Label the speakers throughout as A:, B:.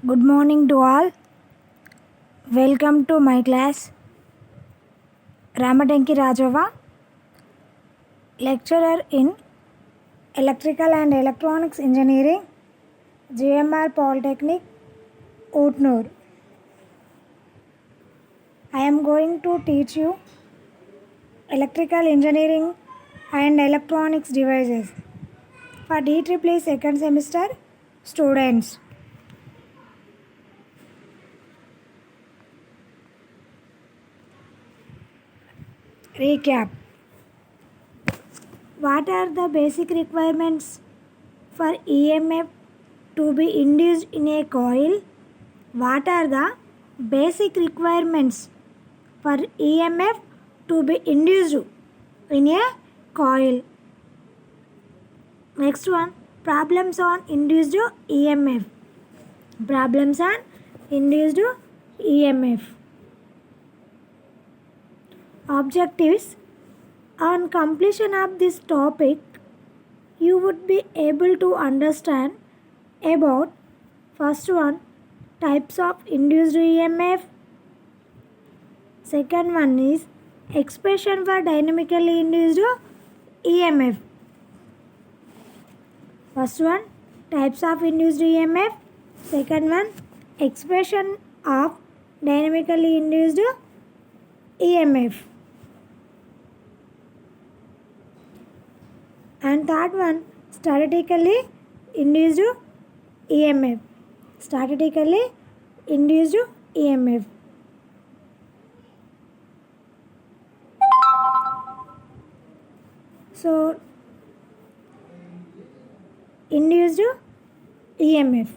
A: Good morning to all. Welcome to my class. Ramatenki Rajava, lecturer in Electrical and Electronics Engineering, GMR Polytechnic, Utnur. I am going to teach you Electrical Engineering and Electronics Devices for DEEE second semester students. Recap. What are the basic requirements for EMF to be induced in a coil? What are the basic requirements for EMF to be induced in a coil? Next one, problems on induced EMF. Problems on induced EMF. Objectives. On completion of this topic, you would be able to understand about first one, types of induced EMF. Second one is expression for dynamically induced EMF. First one, types of induced EMF. Second one, expression of dynamically induced EMF. And third one, statically induced EMF. Statically induced EMF. So, induced EMF.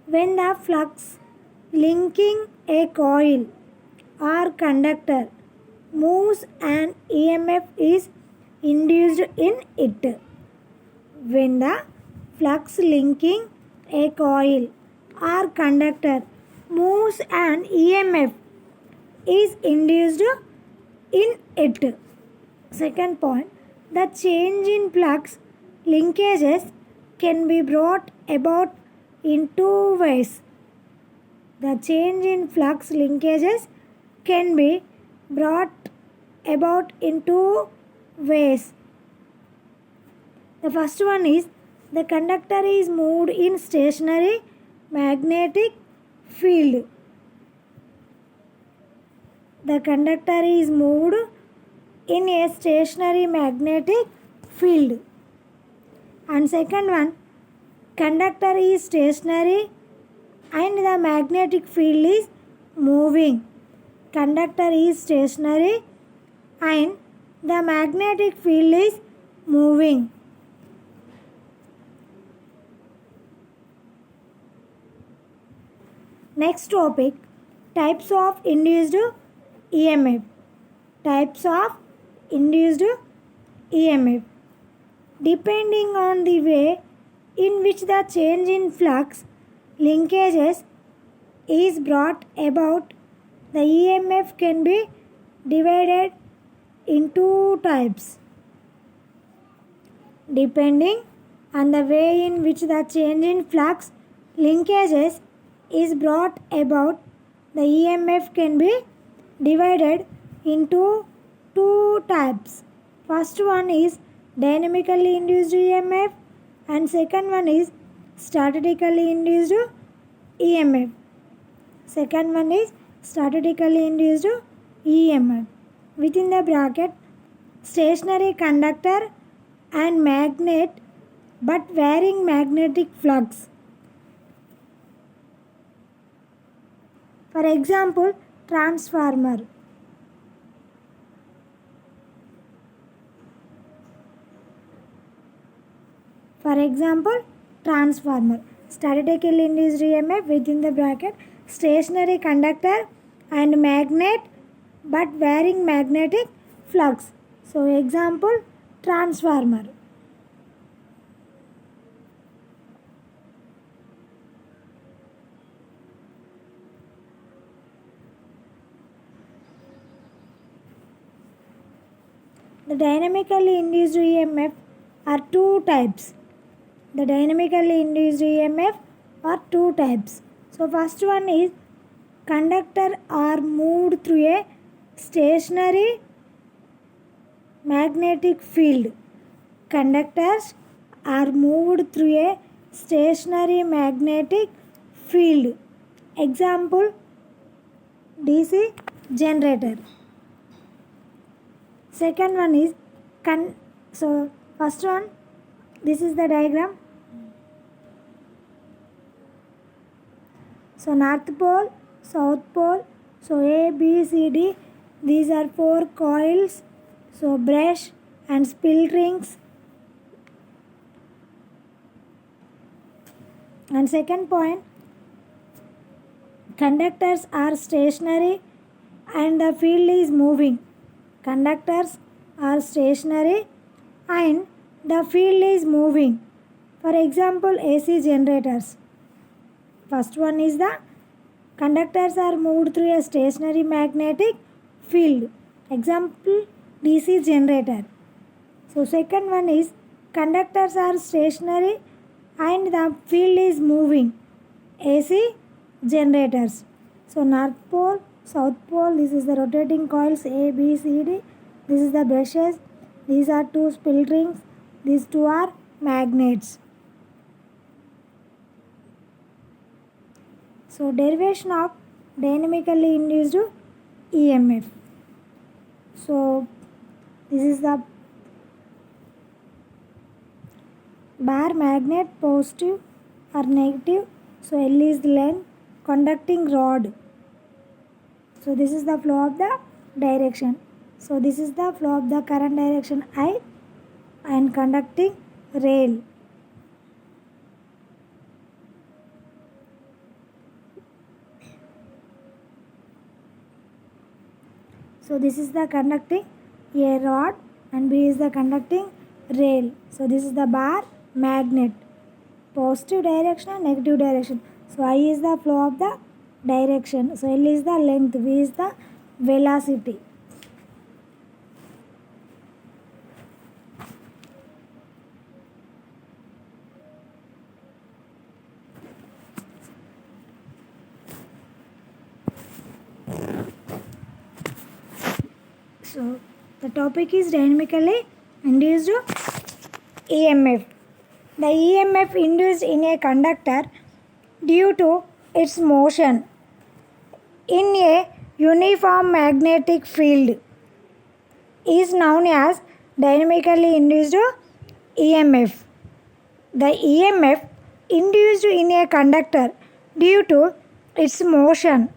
A: When the flux linking a coil or conductor moves, an EMF is induced in it. When the flux linking a coil or conductor moves, an EMF is induced in it. Second point, the change in flux linkages can be brought about in two ways. The change in flux linkages can be brought about in two ways. The first one is the conductor is moved in stationary magnetic field. The conductor is moved in a stationary magnetic field. And second one, conductor is stationary and the magnetic field is moving. Conductor is stationary and the magnetic field is moving. Next topic, types of induced EMF. Types of induced EMF. Depending on the way in which the change in flux linkages is brought about, the EMF can be divided in two types. Depending on the way in which the change in flux linkages is brought about, the EMF can be divided into two types. First one is dynamically induced EMF and second one is statically induced EMF. Second one is statically induced EMF. Within the bracket, stationary conductor and magnet but varying magnetic flux. For example, transformer. For example, transformer. Statically induced EMF within the bracket, stationary conductor and magnet but varying magnetic flux. So, example, transformer. The dynamically induced EMF are two types. The dynamically induced EMF are two types. So first one is conductor are moved through a stationary magnetic field. Conductors are moved through a stationary magnetic field. Example, DC generator. Second one is so first one, this is the diagram. So north pole, south pole, so A, B, C, D, these are 4 coils, so brush and split rings. And second point, conductors are stationary and the field is moving. Conductors are stationary and the field is moving. For example, AC generators. First one is the conductors are moved through a stationary magnetic field. Example, DC generator. So second one is conductors are stationary and the field is moving. AC generators. So north pole, south pole, this is the rotating coils A, B, C, D. This is the brushes. These are 2 split rings. These 2 are magnets. So derivation of dynamically induced EMF. So this is the bar magnet, positive or negative. So L is the length, conducting rod. So this is the flow of the direction. So this is the flow of the current direction I and conducting rail. So this is the conducting A rod and B is the conducting rail. So this is the bar magnet, positive direction and negative direction. So I is the flow of the direction. So L is the length, V is the velocity. So the topic is dynamically induced EMF. The EMF induced in a conductor due to its motion in a uniform magnetic field is known as dynamically induced EMF. The EMF induced in a conductor due to its motion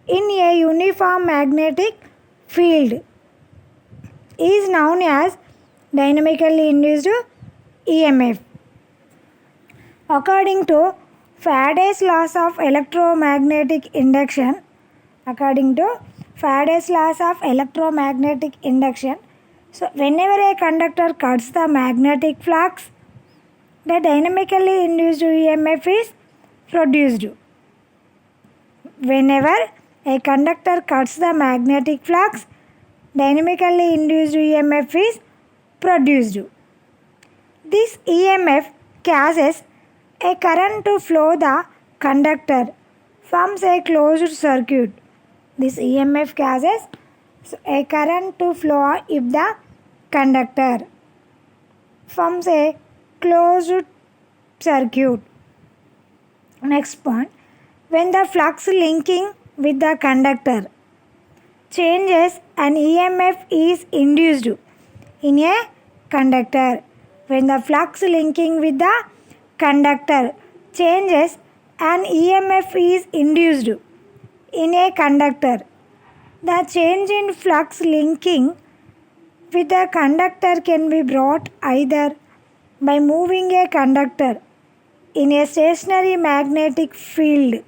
A: in a uniform magnetic field is known as dynamically induced EMF. According to Faraday's laws of electromagnetic induction, so whenever a conductor cuts the magnetic flux, the dynamically induced EMF is produced. Whenever a conductor cuts the magnetic flux, dynamically induced EMF is produced. This EMF causes a current to flow the conductor, forms a closed circuit. This EMF causes a current to flow if the conductor forms a closed circuit. Next point, when the flux linking with the conductor changes, an EMF is induced in a conductor. When the flux linking with the conductor changes, an EMF is induced in a conductor. The change in flux linking with the conductor can be brought either by moving a conductor in a stationary magnetic field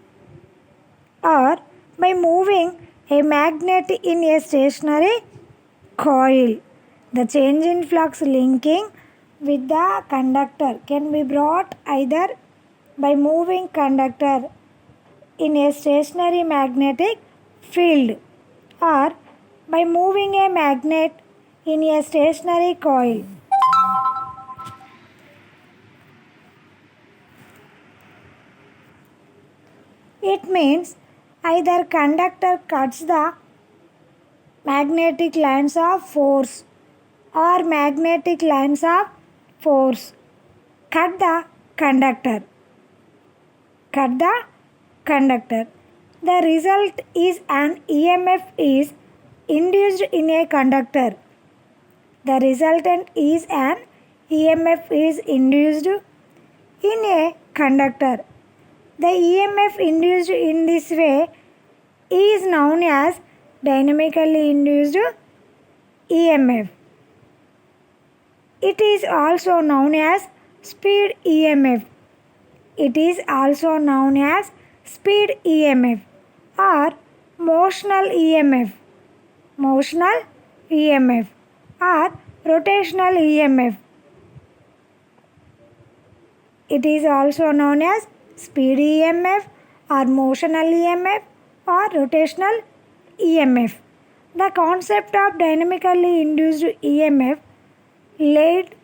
A: or by moving a magnet in a stationary coil. The change in flux linking with the conductor can be brought either by moving conductor in a stationary magnetic field or by moving a magnet in a stationary coil. It means either conductor cuts the magnetic lines of force or magnetic lines of force. Cut the conductor. Cut the conductor. The result is an EMF is induced in a conductor. The resultant is an EMF is induced in a conductor. The EMF induced in this way is known as dynamically induced EMF. It is also known as speed EMF. It is also known as speed EMF or motional EMF. Motional EMF or rotational EMF. It is also known as speed EMF or motional EMF or rotational EMF. The concept of dynamically induced EMF led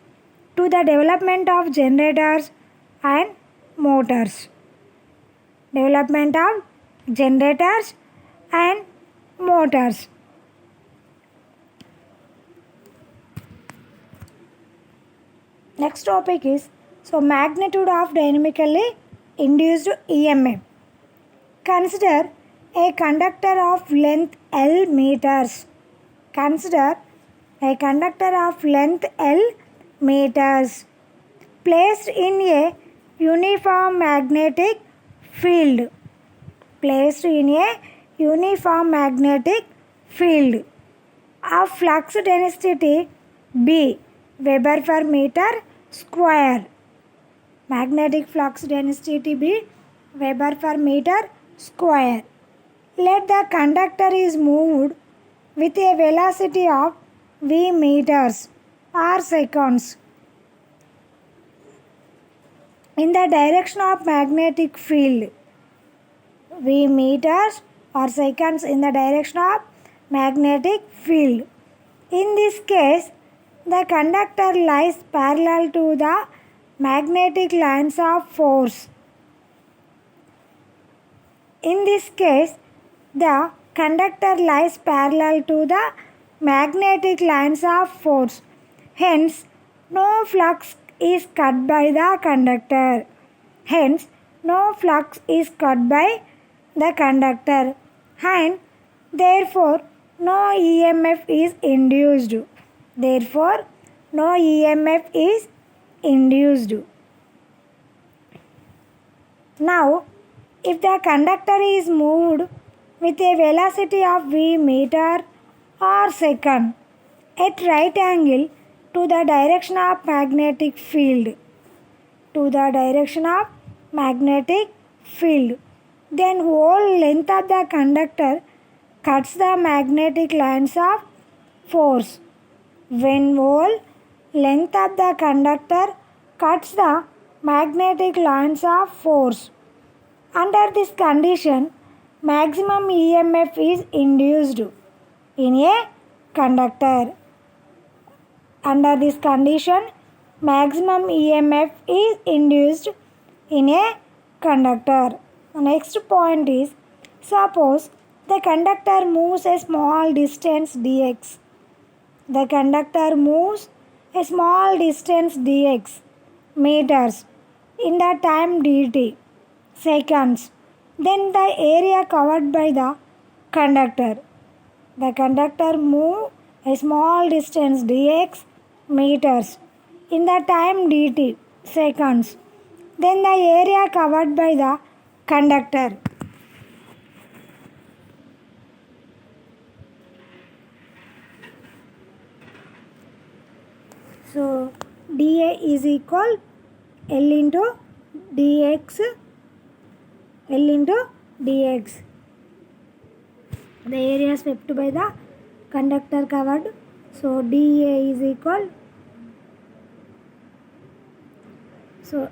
A: to the development of generators and motors. Development of generators and motors. Next topic is magnitude of dynamically induced EMF. Consider a conductor of length L meters. Consider a conductor of length L meters placed in a uniform magnetic field. Placed in a uniform magnetic field of flux density B Weber per meter square. Magnetic flux density B Weber per meter square. Let the conductor is moved with a velocity of v meters or seconds in the direction of magnetic field. V meters or seconds in the direction of magnetic field. In this case, the conductor lies parallel to the magnetic lines of force. In this case, the conductor lies parallel to the magnetic lines of force. Hence, no flux is cut by the conductor. Hence, no flux is cut by the conductor and therefore no EMF is induced. Therefore, no EMF is induced. Now, if the conductor is moved with a velocity of v meter or second at right angle to the direction of magnetic field, then whole length of the conductor cuts the magnetic lines of force. When whole length of the conductor cuts the magnetic lines of force, under this condition, maximum EMF is induced in a conductor. Under this condition, maximum EMF is induced in a conductor. The next point is, suppose the conductor moves a small distance dx. The conductor moves a small distance dx meters in the time dt seconds. Then the area covered by the conductor. The conductor moves a small distance dx meters in the time dt seconds. Then the area covered by the conductor. So, dA is equal L into dx. L into dx. The area swept by the conductor covered. So, dA is equal. So,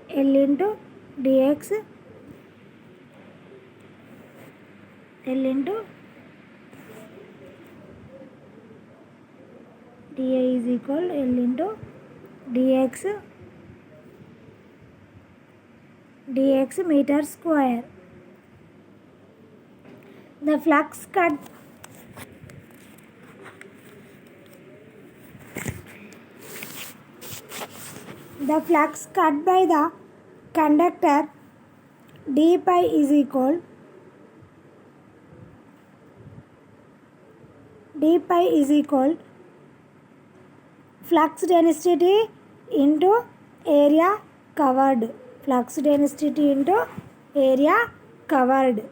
A: L into dx. L into dA is equal L into dx meter square. The flux cut by the conductor d pi is equal flux density into area covered. Flux density into area covered.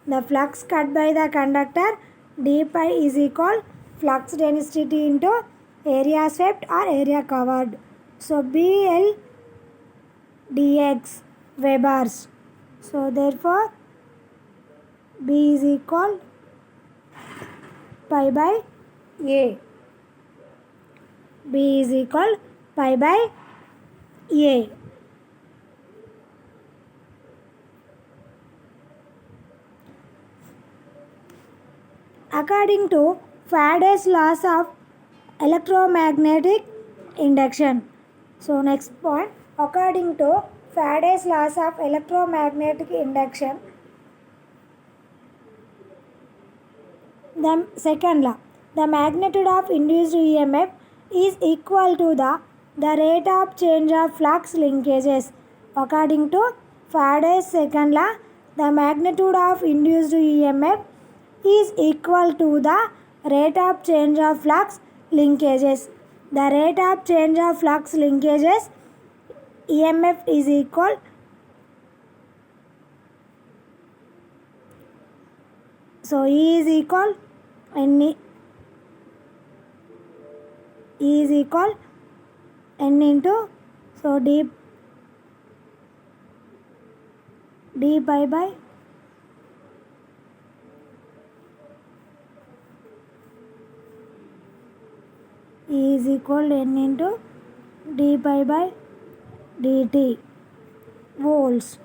A: The flux cut by the conductor d pi is equal flux density into area swept or area covered. So BL dx Webers. So therefore B is equal pi by A. B is equal pi by A. According to Faraday's laws of electromagnetic induction. So next point, according to Faraday's laws of electromagnetic induction, the second law, the magnitude of induced EMF is equal to the rate of change of flux linkages. According to Faraday's second law, the magnitude of induced EMF is equal to the rate of change of flux linkages. The rate of change of flux linkages EMF is equal E is equal N into d pi by E is equal to N into d pi by dt volts.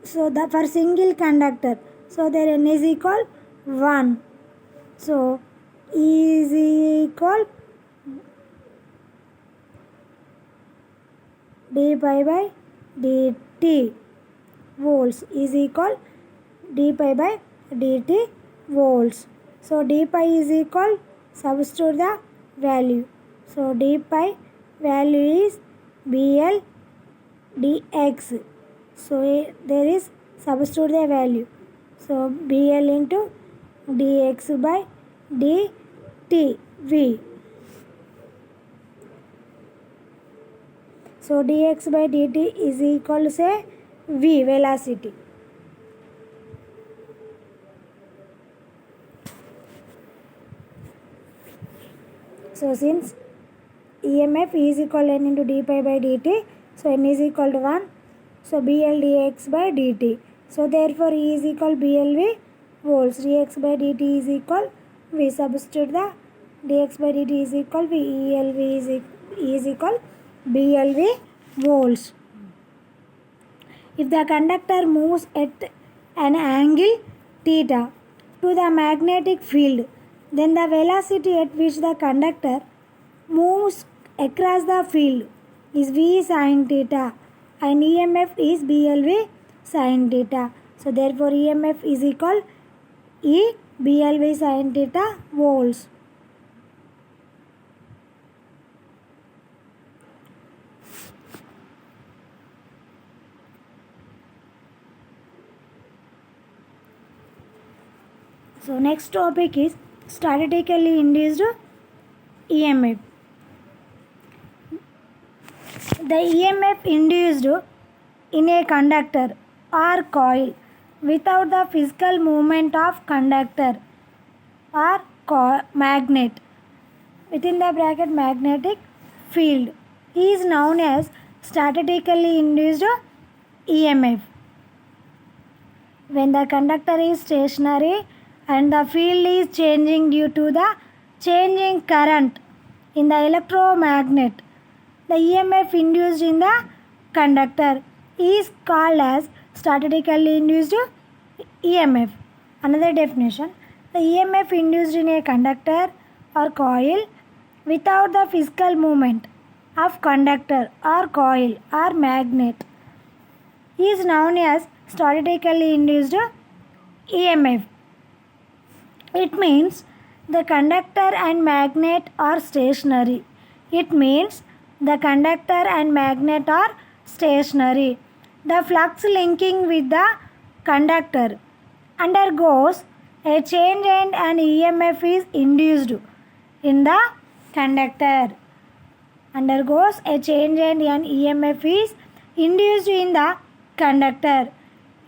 A: So the for single conductor, so there N is equal 1. So E is equal d pi by dt volts is equal d pi by dt volts. So d pi is equal, substitute the value. So d pi value is BL dx. So there is substitute the value. So BL into dx by dt V. So dx by dt is equal to say V, velocity. So since EMF is equal to N into d pi by dt, so N is equal to 1. So BL dx by dt. So therefore E is equal BLV volts. dx by dt is equal V. Substitute the dx by dt is equal V. ELV is equal BLV volts. If the conductor moves at an angle theta to the magnetic field, then the velocity at which the conductor moves across the field is V sin theta and EMF is BLV sin theta. So therefore EMF is equal E BLV sin theta volts. So next topic is statically induced EMF. The EMF induced in a conductor or coil without the physical movement of conductor or magnet within the bracket magnetic field is known as statically induced EMF. When the conductor is stationary and the field is changing due to the changing current in the electromagnet, the EMF induced in the conductor is called as statically induced EMF. Another definition, the EMF induced in a conductor or coil without the physical movement of conductor or coil or magnet is known as statically induced EMF. It means the conductor and magnet are stationary. It means the conductor and magnet are stationary. The flux linking with the conductor undergoes a change and an EMF is induced in the conductor. Undergoes a change and an EMF is induced in the conductor.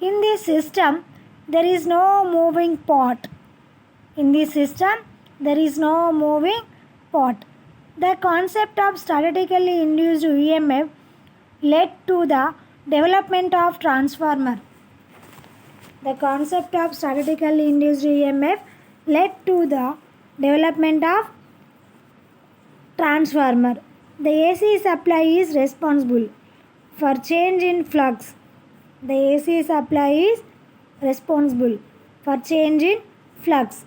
A: In this system, there is no moving part. In this system, there is no moving part. The concept of statically induced EMF led to the development of transformer. The concept of statically induced EMF led to the development of transformer. The AC supply is responsible for change in flux. The AC supply is responsible for change in flux.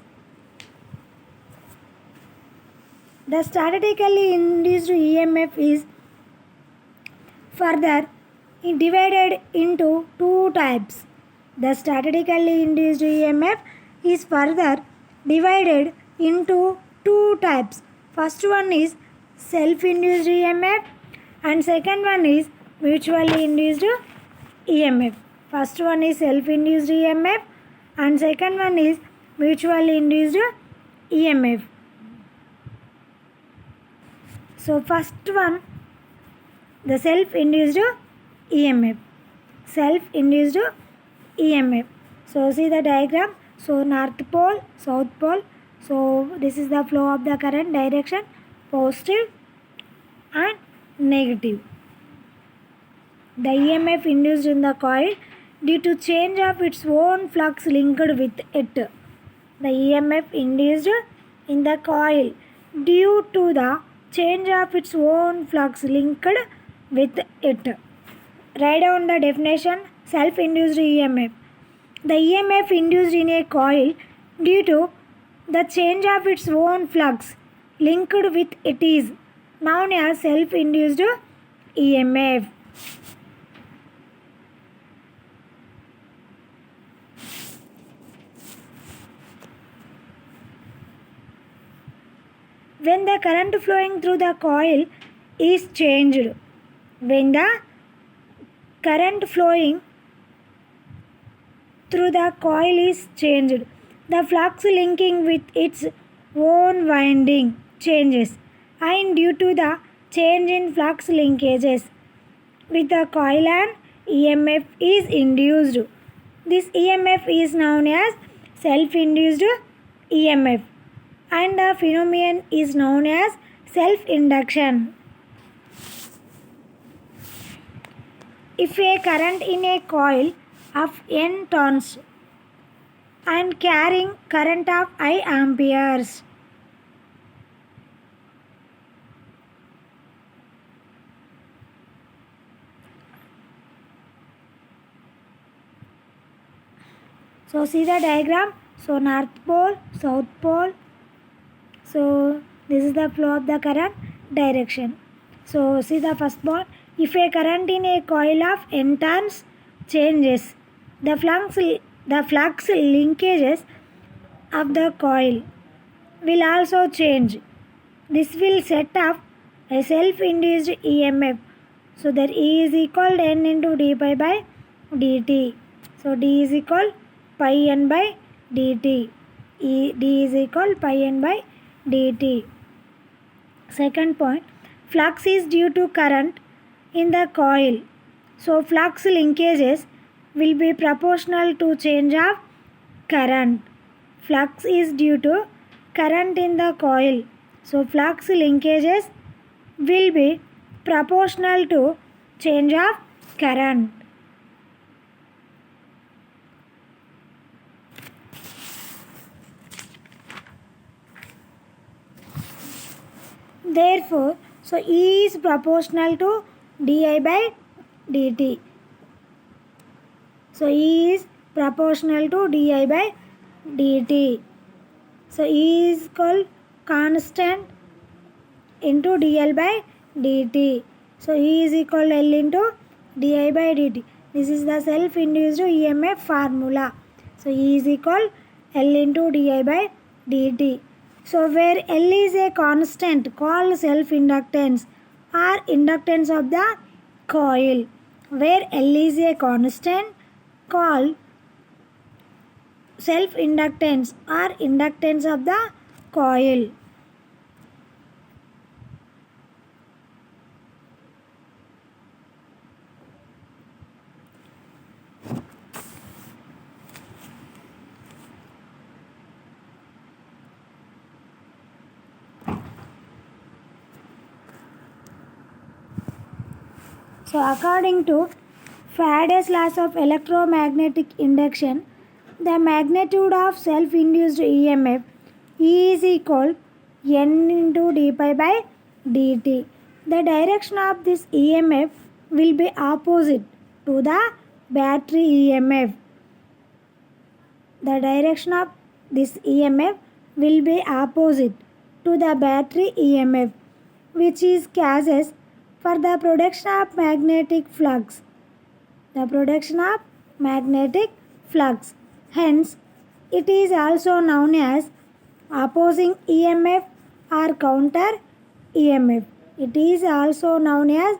A: The statically induced EMF is further divided into two types. The statically induced EMF is further divided into two types. First one is self-induced EMF and second one is mutually induced EMF. First one is self-induced EMF and second one is mutually induced EMF. So first one, the self-induced EMF. Self-induced EMF. So see the diagram. So north pole, south pole. So this is the flow of the current direction, positive and negative. The EMF induced in the coil due to change of its own flux linked with it. The EMF induced in the coil due to the change of its own flux linked with it. Write down the definition. Self-induced EMF. The EMF induced in a coil due to the change of its own flux linked with it is known as self-induced EMF. When the current flowing through the coil is changed, when the current flowing through the coil is changed, the flux linking with its own winding changes, and due to the change in flux linkages with the coil, an EMF is induced. This EMF is known as self-induced EMF and the phenomenon is known as self-induction. If a current in a coil of N turns and carrying current of I amperes, so see the diagram. So north pole, south pole. So this is the flow of the current direction. So see the first point. If a current in a coil of N turns changes, the flux linkages of the coil will also change. This will set off a self-induced EMF. So that E is equal to N into d pi by dt. So d is equal pi n by dt. D is equal pi n by dt. Second point, flux is due to current in the coil. So flux linkages will be proportional to change of current. Flux is due to current in the coil. So flux linkages will be proportional to change of current. Therefore, so E is proportional to di by dt. So E is proportional to di by dt. So E is called constant into dl by dt. So E is equal to L into di by dt. This is the self-induced EMF formula. So E is equal L into di by dt. So where L is a constant called self-inductance or inductance of the coil. Where L is a constant called self-inductance or inductance of the coil. So according to Faraday's laws of electromagnetic induction, the magnitude of self-induced EMF E is equal N into d pi by dt. The direction of this EMF will be opposite to the battery EMF. The direction of this EMF will be opposite to the battery EMF, which is causes for the production of magnetic flux. The production of magnetic flux. Hence, it is also known as opposing EMF or counter EMF. It is also known as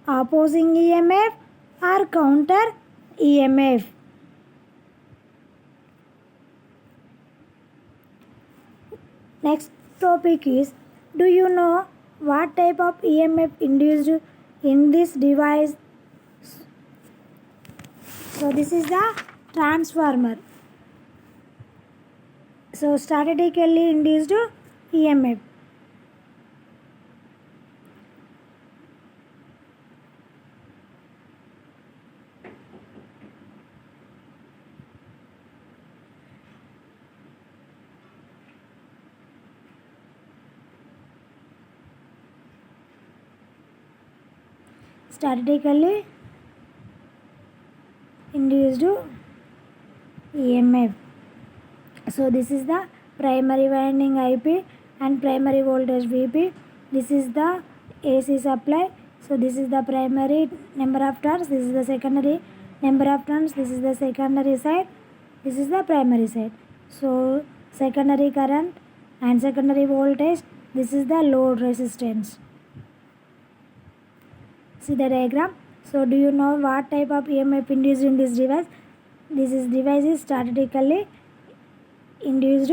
A: opposing EMF or counter EMF. Next topic is, do you know what type of EMF induced in this device? So this is the transformer. So statically induced EMF. Statically induced EMF. So this is the primary winding IP and primary voltage VP. This is the AC supply. So this is the primary number of turns. This is the secondary number of turns. This is the secondary side. This is the primary side. So secondary current and secondary voltage. This is the load resistance. See the diagram. So do you know what type of EMF induced in this device? This device is statically induced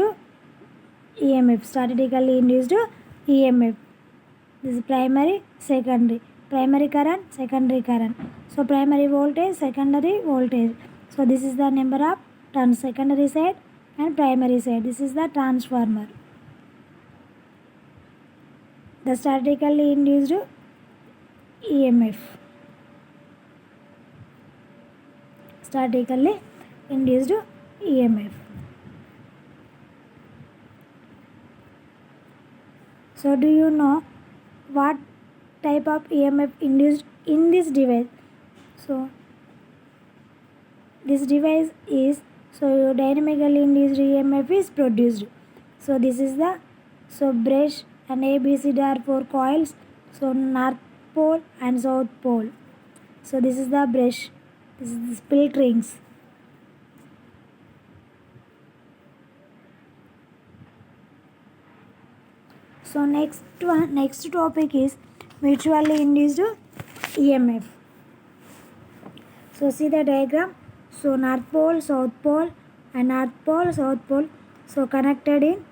A: EMF. Statically induced EMF. This is primary, secondary. Primary current, secondary current. So primary voltage, secondary voltage. So this is the number of turns, secondary side and primary side. This is the transformer. The statically induced EMF. Statically induced EMF. So do you know what type of EMF induced in this device? So this device is, so dynamically induced EMF is produced. So this is the, so brush and ABCD are 4 coils. So north pole and south pole. So this is the brush. This is the split rings. So next topic is mutually induced EMF. So see the diagram. So north pole, south pole and north pole, south pole. So connected in,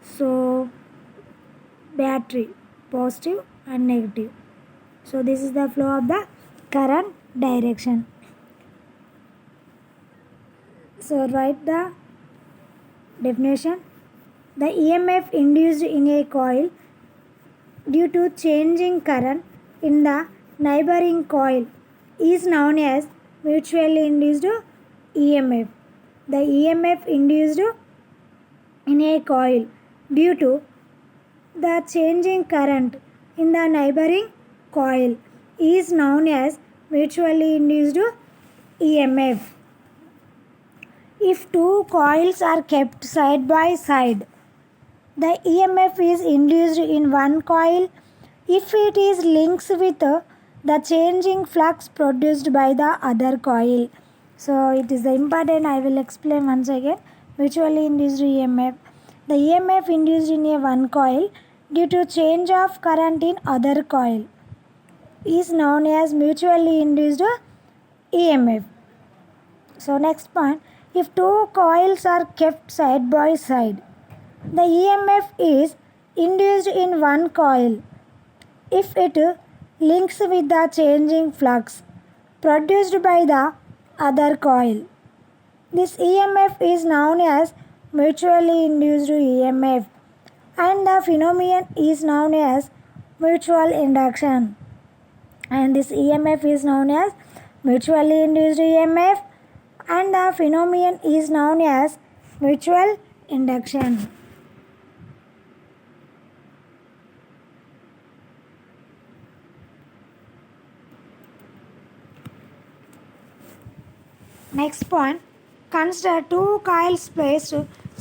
A: so battery, positive and negative. So this is the flow of the current direction. So write the definition. The EMF induced in a coil due to changing current in the neighboring coil is known as mutually induced EMF. The EMF induced in a coil due to the changing current in the neighboring coil is known as mutually induced EMF. If two coils are kept side by side, the EMF is induced in one coil if it is linked with the changing flux produced by the other coil. So it is the important, I will explain once again. Mutually induced EMF. The EMF induced in a one coil due to change of current in other coil is known as mutually induced EMF. So next point, if two coils are kept side by side, the EMF is induced in one coil if it links with the changing flux produced by the other coil. This EMF is known as mutually induced EMF, and the phenomenon is known as mutual induction. And this EMF is known as mutually induced EMF, and the phenomenon is known as mutual induction. Next point, consider two coils placed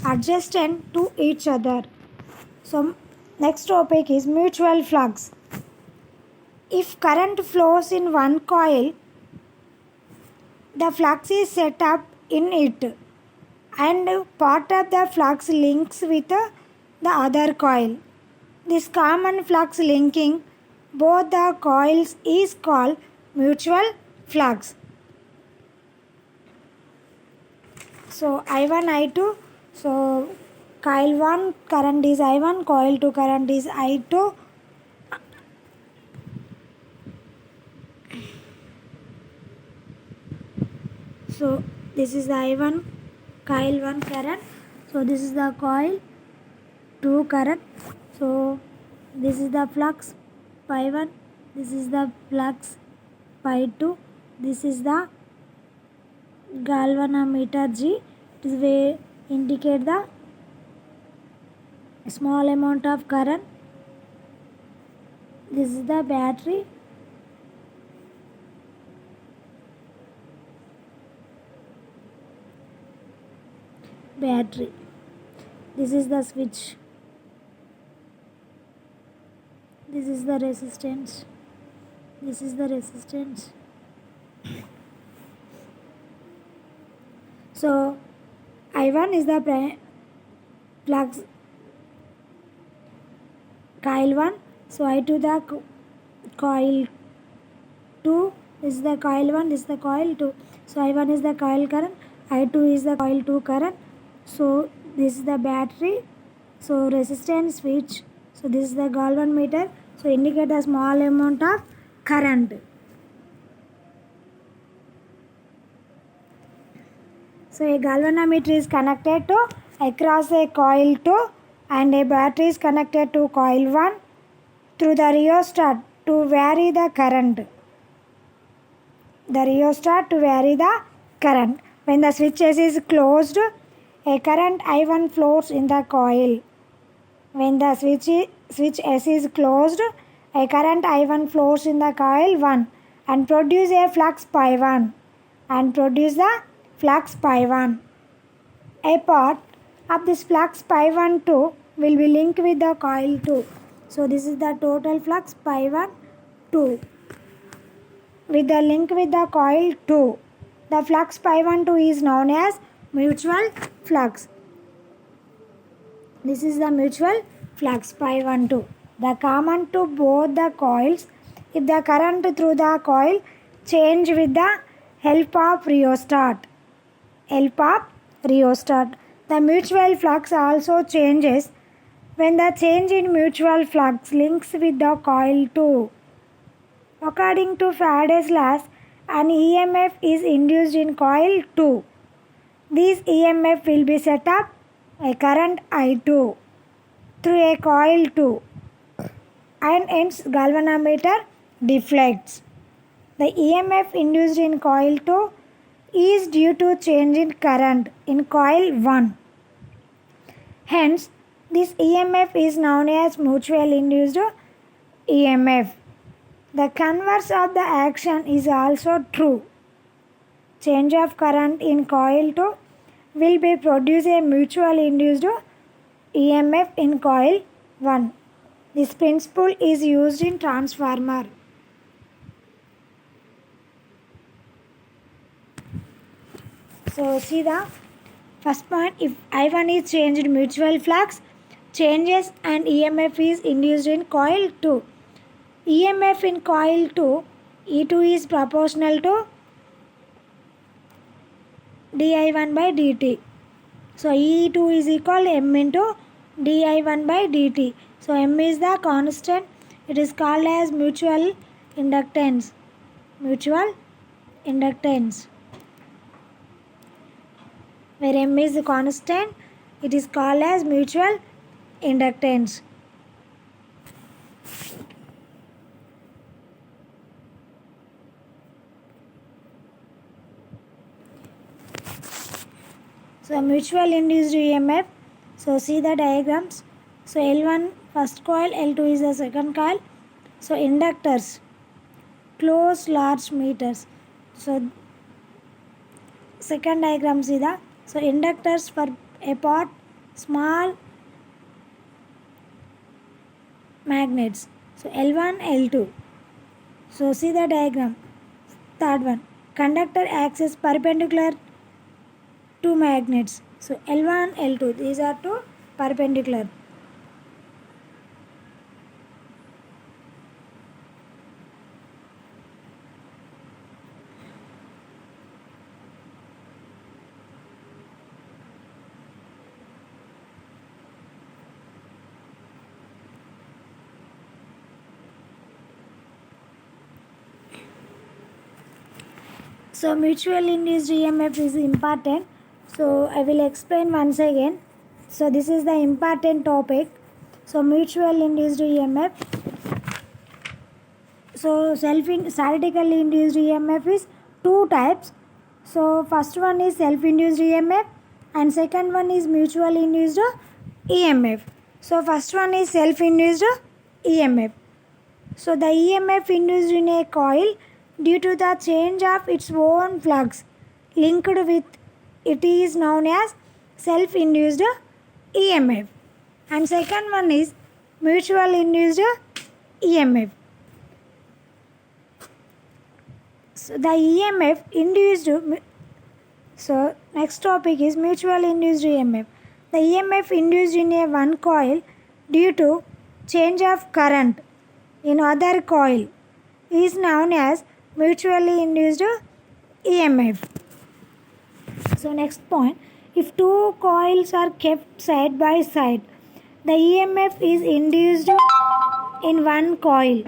A: adjacent to each other. So next topic is mutual flux. If current flows in one coil, the flux is set up in it, and part of the flux links with the other coil. This common flux linking both the coils is called mutual flux. So I1, I2, so coil 1 current is I1, coil 2 current is I2. So this is the I1, coil 1 current. So this is the coil 2 current. So this is the flux pi 1, this is the flux pi 2, this is the galvanometer G. It is where indicate the small amount of current. This is the battery. This is the switch. This is the resistance. This is the resistance. So I1 is the flux coil 1. So I2 the coil 2. This is the coil 1. This is the coil 2. So I1 is the coil current. I2 is the coil 2 current. So this is the battery. So resistance switch. So this is the galvanometer. So indicate a small amount of current. So a galvanometer is connected to across a coil 2, and a battery is connected to coil 1 through the rheostat to vary the current. When the switch S is closed, a current I1 flows in the coil. When the switch S is closed, a current I1 flows in the coil 1 and produce a flux pi 1 A part of this flux pi 1 2 will be linked with the coil 2. So this is the total flux pi 1 2 with the link with the coil 2. The flux pi 1 2 is known as mutual flux. This is the mutual flux pi 1 2. The common to both the coils if the current through the coil change with the help of rheostat. The mutual flux also changes when the change in mutual flux links with the coil 2. According to Faraday's laws, an EMF is induced in coil 2. This EMF will be set up a current I2 through a coil 2, and hence galvanometer deflects. The EMF induced in coil 2 is due to change in current in coil 1. Hence, this EMF is known as mutual induced EMF. The converse of the action is also true. Change of current in coil 2 will be produce a mutual induced EMF in coil 1. This principle is used in transformer. So see the first point, if I1 is changed mutual flux changes and EMF is induced in coil 2. EMF in coil 2, E2 is proportional to di1 by dt. So E2 is equal M into di1 by dt. So M is the constant. It is called as mutual inductance. Mutual inductance. Where M is the constant, it is called as mutual inductance. So mutual induced EMF. So see the diagrams. So L1 first coil, L2 is the second coil. So inductors, closed large meters. So second diagram see the, so inductors for apart small magnets. So L1, L2. So see the diagram. Third one, conductor acts as perpendicular to magnets. So L1, L2, these are two perpendicular. So mutual induced EMF is important. So I will explain once again. So this is the important topic. So mutual induced EMF. So statically induced EMF is two types. So first one is self-induced EMF and second one is mutual induced EMF. So first one is self-induced EMF. So the EMF induced in a coil due to the change of its own flux linked with it is known as self-induced EMF. And second one is mutual induced EMF. So the EMF induced, so next topic is mutual induced EMF. The EMF induced in a one coil due to change of current in other coil is known as mutually induced EMF. So next point, if two coils are kept side by side, the EMF is induced in one coil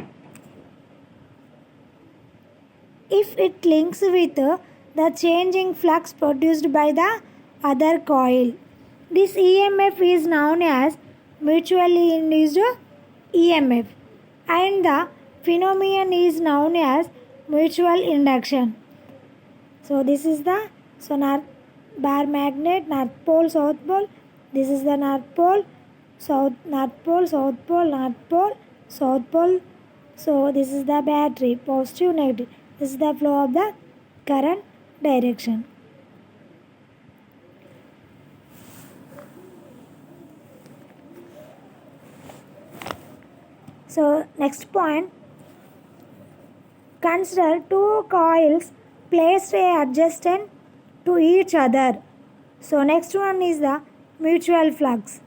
A: if it links with the changing flux produced by the other coil. This EMF is known as mutually induced EMF and the phenomenon is known as mutual induction. So this is the north bar magnet, north pole, south pole. This is the north pole, north pole, south pole, north pole, south pole. So this is the battery, positive, negative. This is the flow of the current direction. So next point, consider two coils placed adjacent to each other. So next one is the mutual flux.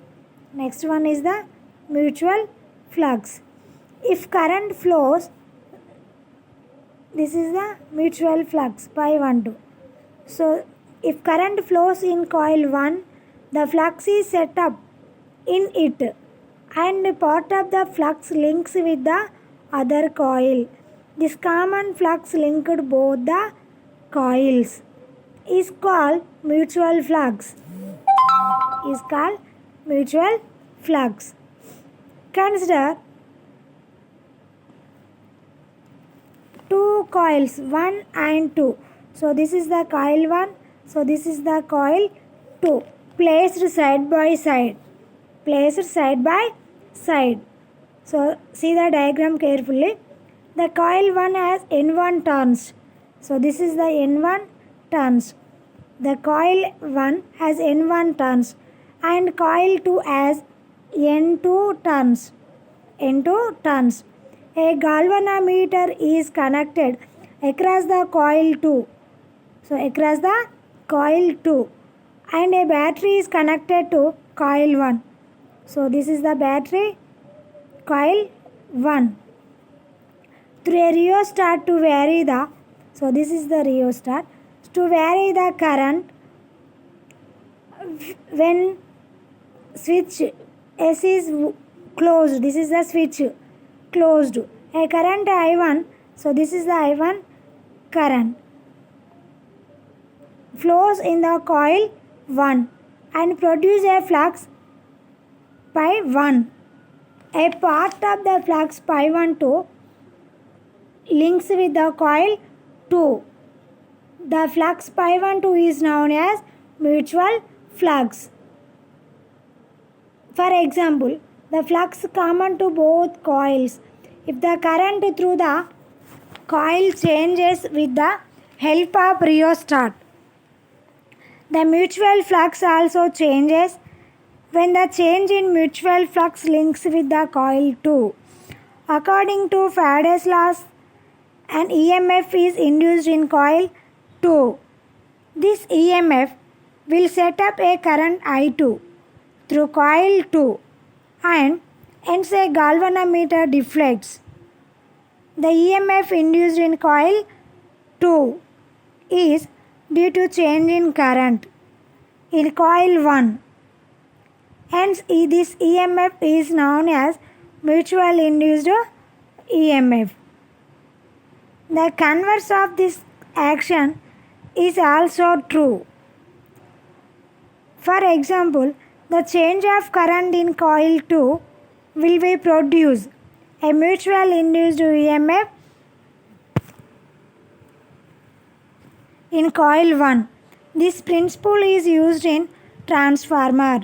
A: Next one is the mutual flux. If current flows, this is the mutual flux pi 1 2. So if current flows in coil 1, the flux is set up in it and part of the flux links with the other coil. This common flux linked both the coils is called mutual flux. Is called mutual flux. Consider two coils 1 and 2. So this is the coil 1. So this is the coil 2. Placed side by side. Placed side by side. So see the diagram carefully. The coil 1 has N1 turns. So this is the N1 turns. The coil 1 has N1 turns and coil 2 has N2 turns. N2 turns. A galvanometer is connected across the coil 2. So across the coil 2 and a battery is connected to coil 1. So this is the battery, coil 1. Through a rheostat to vary the, so this is the rheostat, to vary the current when switch S is closed. This is the switch closed. A current I1, so this is the I1 current, flows in the coil 1 and produce a flux pi 1. A part of the flux pi 1 2 links with the coil 2. The flux pi 1 2 is known as mutual flux. For example, the flux common to both coils. If the current through the coil changes with the help of rheostat, the mutual flux also changes when the change in mutual flux links with the coil 2. According to Faraday's laws, an EMF is induced in coil 2. This EMF will set up a current I2 through coil 2 and hence a galvanometer deflects. The EMF induced in coil 2 is due to change in current in coil 1. Hence this EMF is known as mutual induced EMF. The converse of this action is also true. For example, the change of current in coil 2 will be produce a mutual induced EMF in coil 1. This principle is used in transformer.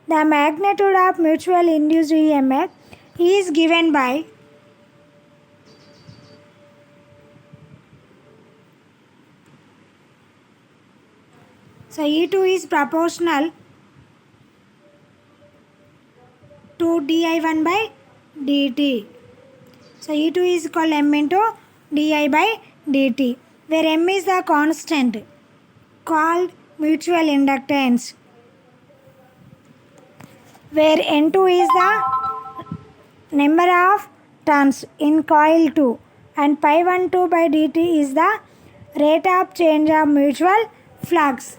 A: The magnitude of mutual induced EMF is given by E2 is proportional to di1 by dt. So E2 is called M into di by dt, where M is the constant called mutual inductance, where N2 is the number of turns in coil 2 and pi 1 2 by dt is the rate of change of mutual flux.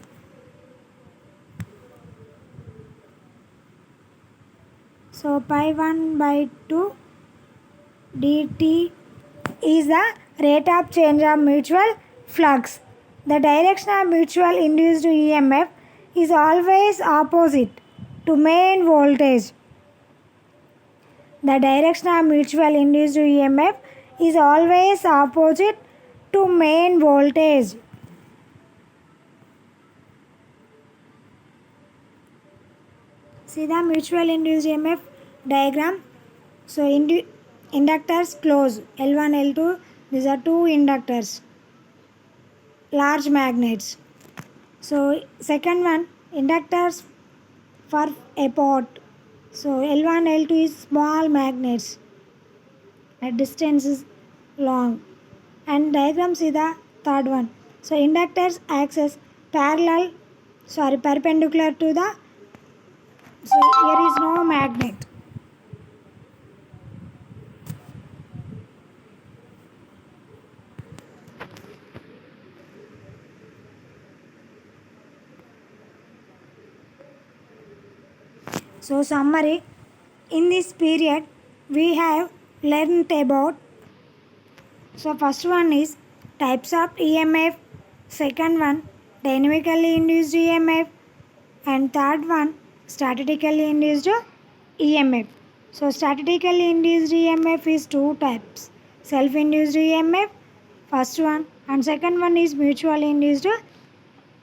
A: So pi 1 by 2 dt is the rate of change of mutual flux. The direction of mutual induced EMF is always opposite to main voltage. The direction of mutual induced EMF is always opposite to main voltage. See the mutual induced EMF diagram. So inductors close L1, L2. These are two inductors, large magnets. So second one, inductors for a pot. So L1, L2 is small magnets. At distance is long. And diagram see the third one. So inductors acts as perpendicular to the. So here is no magnet. So summary, in this period we have learnt about, so first one is types of EMF, second one dynamically induced EMF, and third one statically induced EMF. So statically induced EMF is two types, self-induced EMF first one and second one is mutually induced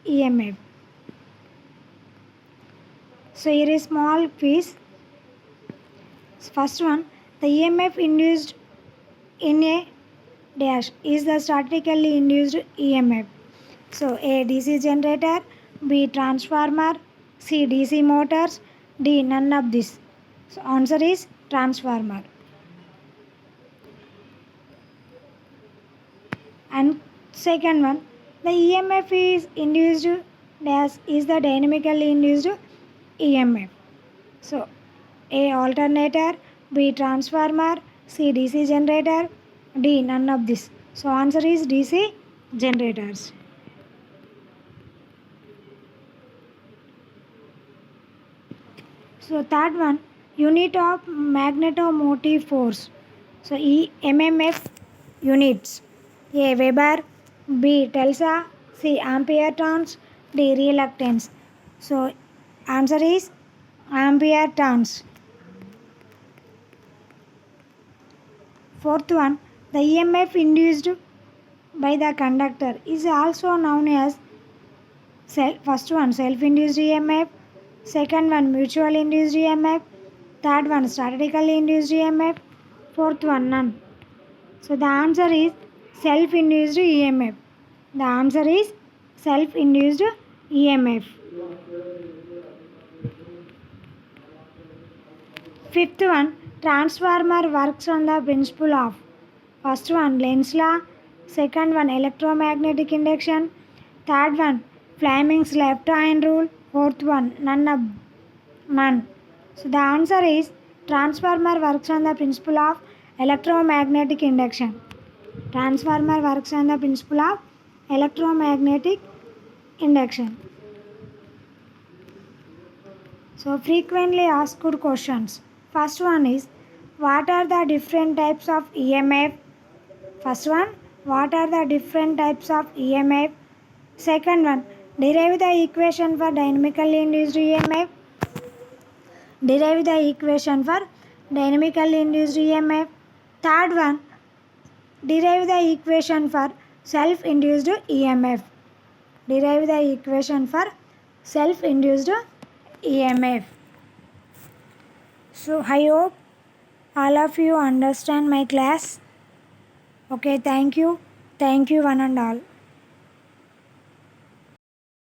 A: EMF. So here is small quiz. First one, the EMF induced in a dash is the statically induced EMF. So A, DC generator, B, transformer, C, DC motors, D, none of this. So answer is transformer. And second one, The EMF is induced as is the dynamically induced EMF. So A alternator, B transformer, C DC generator, D none of this. So answer is DC generators. So third one, unit of magnetomotive force. So MMF units. A Weber, B Tesla, C ampere turns, D reluctance. So answer is ampere turns. Fourth one, the EMF induced by the conductor is also known as first one self-induced EMF, second one mutual induced EMF, third one statically induced EMF, fourth one none. So the answer is self-induced EMF. The answer is self-induced EMF. Fifth one, transformer works on the principle of first one Lenz's law, second one electromagnetic induction, third one Fleming's left-hand rule, fourth one none. So the answer is transformer works on the principle of electromagnetic induction. Transformer works on the principle of electromagnetic induction. So frequently asked questions. First one is, what are the different types of EMF? First one, what are the different types of EMF? Second one, derive the equation for dynamically induced EMF. Derive the equation for dynamically induced EMF. Third one, derive the equation for self-induced EMF. Derive the equation for self-induced EMF. So I hope all of you understand my class. Okay, thank you. Thank you one and all.